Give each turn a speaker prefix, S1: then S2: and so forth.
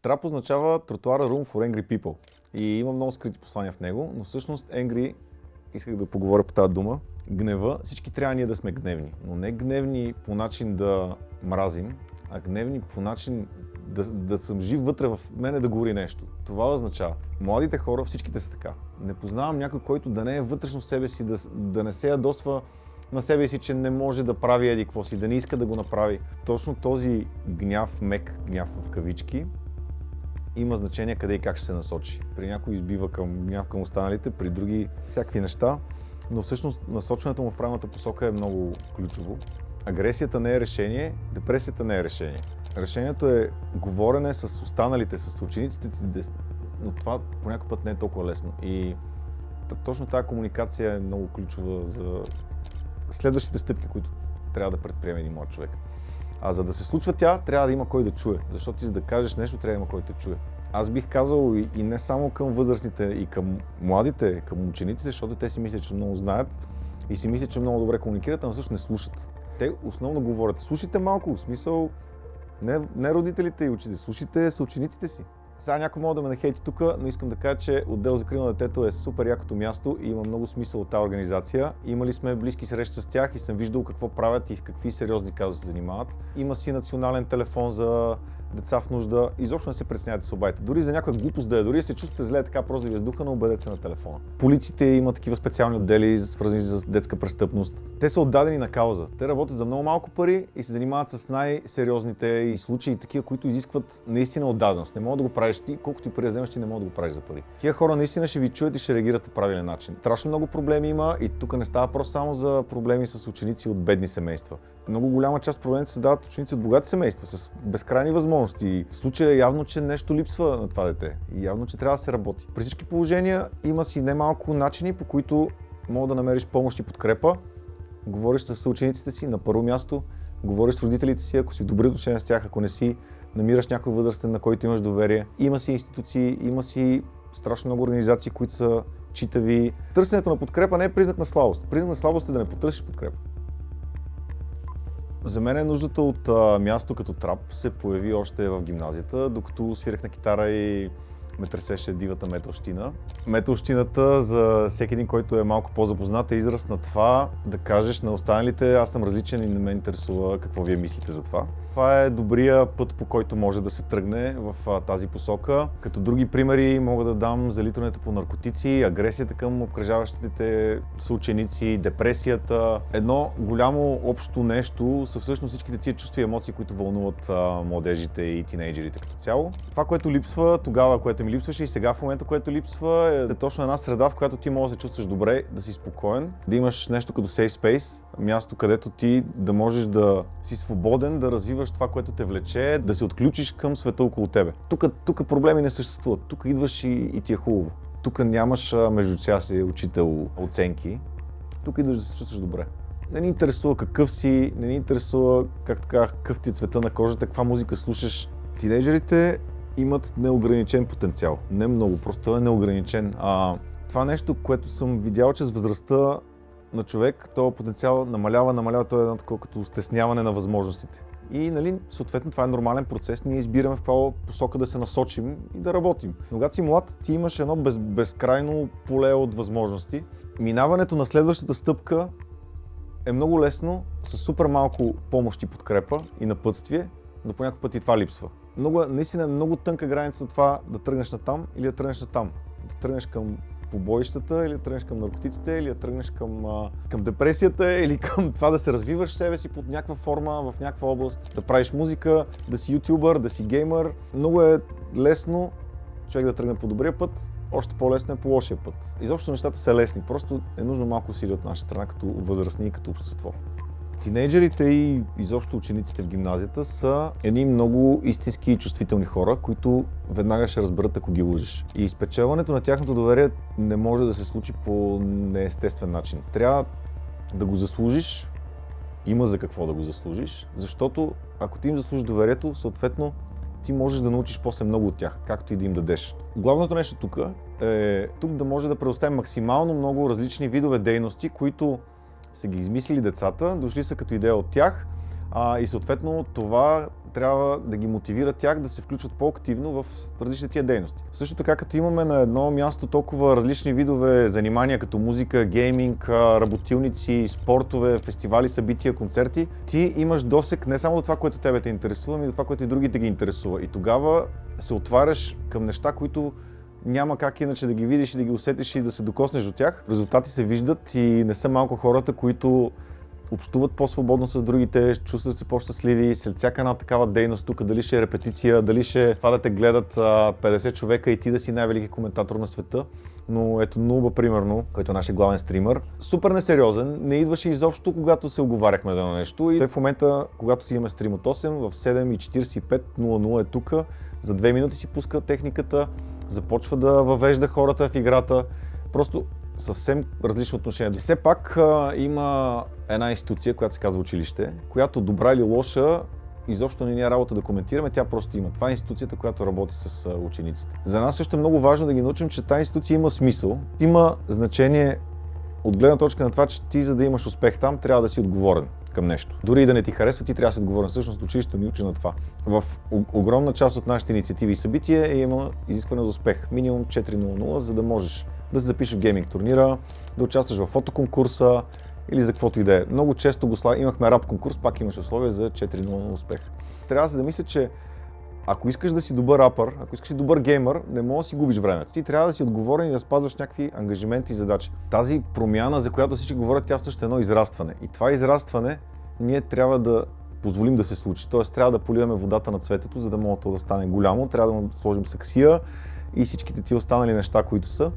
S1: Трап означава тротуара Room for Angry People. И има много скрити послания в него, но всъщност Angry, исках да поговоря по тази дума, гнева, всички трябва ние да сме гневни, но не гневни по начин да мразим, а гневни по начин да съм жив вътре в мене да гори нещо. Това означава, младите хора, всичките са така. Не познавам някой, който да не е вътрешно в себе си, да не се ядосва на себе си, че не може да прави еди какво си, да не иска да го направи. Точно този гняв, мек гняв в кавички, има значение къде и как ще се насочи. При някой избива гняв към останалите, при други всякакви неща, но всъщност насочването му в правилната посока е много ключово. Агресията не е решение, депресията не е решение. Решението е говорене с останалите, с учениците, но това по някой път не е толкова лесно. И точно тази комуникация е много ключова за следващите стъпки, които трябва да предприеме един млад човек. А за да се случва тя, трябва да има кой да чуе, защото ти за да кажеш нещо, трябва да има кой да чуе. Аз бих казал и не само към възрастните, и към младите, към учениците, защото те си мислят, че много знаят и си мислят, че много добре комуникират, а всъщност не слушат. Те основно говорят. Слушайте малко, в смисъл не родителите и учителите, слушайте съучениците си. Сега някой може да ме нахейти тук, но искам да кажа, че отдел за закрила на детето е супер якото място и има много смисъл от тази организация. Имали сме близки срещи с тях и съм виждал какво правят и с какви сериозни казуси се занимават. Има си национален телефон за деца в нужда. Изобщо не се притеснявайте с обадите. Дори за някаква глупост да е, дори се чувствате зле така просто да ви въздуха, но обадете се на телефона. Полициите имат такива специални отдели, свързани с детска престъпност. Те са отдадени на кауза. Те работят за много малко пари и се занимават с най-сериозните и случаи, такива, които изискват наистина отдаденост. Не мога да го правиш ти, колкото и пари да вземеш, ти не мога да го правиш за пари. Тия хора наистина ще ви чуят и ще реагират по правилен начин. Страшно много проблеми има и тук не става просто само за проблеми с ученици от бедни семейства. Много голяма част от проблемите се дават ученици от богати семейства с безкрайни възможности. В случая е явно, че нещо липсва на това дете и явно, че трябва да се работи. При всички положения има си немалко начини, по които мога да намериш помощ и подкрепа. Говориш с съучениците си на първо място, говориш с родителите си, ако си в добри отношения с тях, ако не си, намираш някой възрастен, на който имаш доверие. Има си институции, има си страшно много организации, които са читави. Търсенето на подкрепа не е признак на слабост. Признак на слабост е да не потърсиш подкрепа. За мен нуждата от място като трап се появи още в гимназията, докато свирах на китара и ме тресеше дивата металщина. Металщината, за всеки един, който е малко по-запознат, е израз на това да кажеш на останалите: аз съм различен и не ме интересува какво вие мислите за това. Това е добрия път, по който може да се тръгне в тази посока. Като други примери мога да дам залитването по наркотици, агресията към обкръжаващите съученици, депресията. Едно голямо общо нещо са всъщност всичките тия чувства и емоции, които вълнуват младежите и тинейджерите като цяло. Това, което липсва тогава, което ми липсваше и сега в момента, което липсва, е точно една среда, в която ти можеш да се чувстваш добре, да си спокоен, да имаш нещо като safe space, място, където ти да можеш да си свободен, да развиваш това, което те влече, да се отключиш към света около тебе. Тук проблеми не съществуват. Тук идваш и ти е хубаво. Тук нямаш между час и учител оценки. Тук идваш да се чувстваш добре. Не ни интересува какъв си, не ни интересува, както казах, какъв ти е цвета на кожата, каква музика слушаш. Тинейджерите имат неограничен потенциал. Не много, просто е неограничен. Това нещо, което съм видял, че с възрастта на човек, този потенциал намалява, то е едно такова като стесняване на възможностите. И съответно това е нормален процес, ние избираме в каква посока да се насочим и да работим. Но когато си млад, ти имаш едно безкрайно поле от възможности. Минаването на следващата стъпка е много лесно, с супер малко помощ и подкрепа и напътствие, но по някакъв път и това липсва. Наистина е много тънка граница от това да тръгнеш натам или да тръгнеш натам. Да тръгнеш към побоищата, или да тръгнеш към наркотиците, или да тръгнеш към депресията, или към това да се развиваш себе си под някаква форма, в някаква област, да правиш музика, да си ютубър, да си геймър. Много е лесно човек да тръгне по добрия път, още по-лесно е по лошия път. Изобщо нещата са лесни, просто е нужно малко усилие от наша страна като възрастни и като общество. Тинейджерите и изобщо учениците в гимназията са едни много истински и чувствителни хора, които веднага ще разберат, ако ги лъжеш. И спечелването на тяхното доверие не може да се случи по неестествен начин. Трябва да го заслужиш, има за какво да го заслужиш, защото ако ти им заслужиш доверието, съответно ти можеш да научиш после много от тях, както и да им дадеш. Главното нещо тук е да може да предоставим максимално много различни видове дейности, които са ги измислили децата, дошли са като идея от тях, и съответно това трябва да ги мотивира тях да се включват по-активно в различните тия дейности. Също така, като имаме на едно място толкова различни видове занимания, като музика, гейминг, работилници, спортове, фестивали, събития, концерти, ти имаш досег не само до това, което тебе те интересува, но и до това, което и другите ги интересува. И тогава се отваряш към неща, които няма как иначе да ги видиш и да ги усетиш и да се докоснеш до тях. Резултати се виждат и не са малко хората, които общуват по-свободно с другите, чувстват се по-щастливи след всяка една такава дейност тук, дали ще е репетиция, дали ще това да те гледат 50 човека и ти да си най-велики коментатор на света. Но ето Нуба, примерно, който е нашия главен стример, супер несериозен, не идваше изобщо, когато се оговаряхме за нещо и той в момента, когато си имаме стрим от 8, в 7:45 е тук, за 2 минути си пуска техниката, започва да въвежда хората в играта, просто съвсем различно отношение. Все пак има една институция, която се казва училище, която добра или лоша, изобщо не ни е работа да коментираме, тя просто има. Това е институцията, която работи с учениците. За нас също е много важно да ги научим, че тази институция има смисъл, има значение от гледна точка на това, че ти, за да имаш успех там, трябва да си отговорен към нещо. Дори и да не ти харесва, ти трябва да си отговорен. Всъщност училището ни учи на това. В огромна част от нашите инициативи и събития има изискване за успех. Минимум 4.00, за да можеш да се запишеш в гейминг турнира, да участваш в фотоконкурса или за каквото и да е. Много често имахме рап конкурс, пак имаш условия за 4.00 успех. Трябва да се замисля, че ако искаш да си добър рапър, ако искаш да си добър геймър, не можеш да си губиш времето. Ти трябва да си отговорен и да спазваш някакви ангажименти и задачи. Тази промяна, за която всички говорят, тя също е едно израстване. И това израстване ние трябва да позволим да се случи. Тоест трябва да поливаме водата на цветето, за да може то да стане голямо, трябва да му сложим саксия и всичките ти останали неща, които са.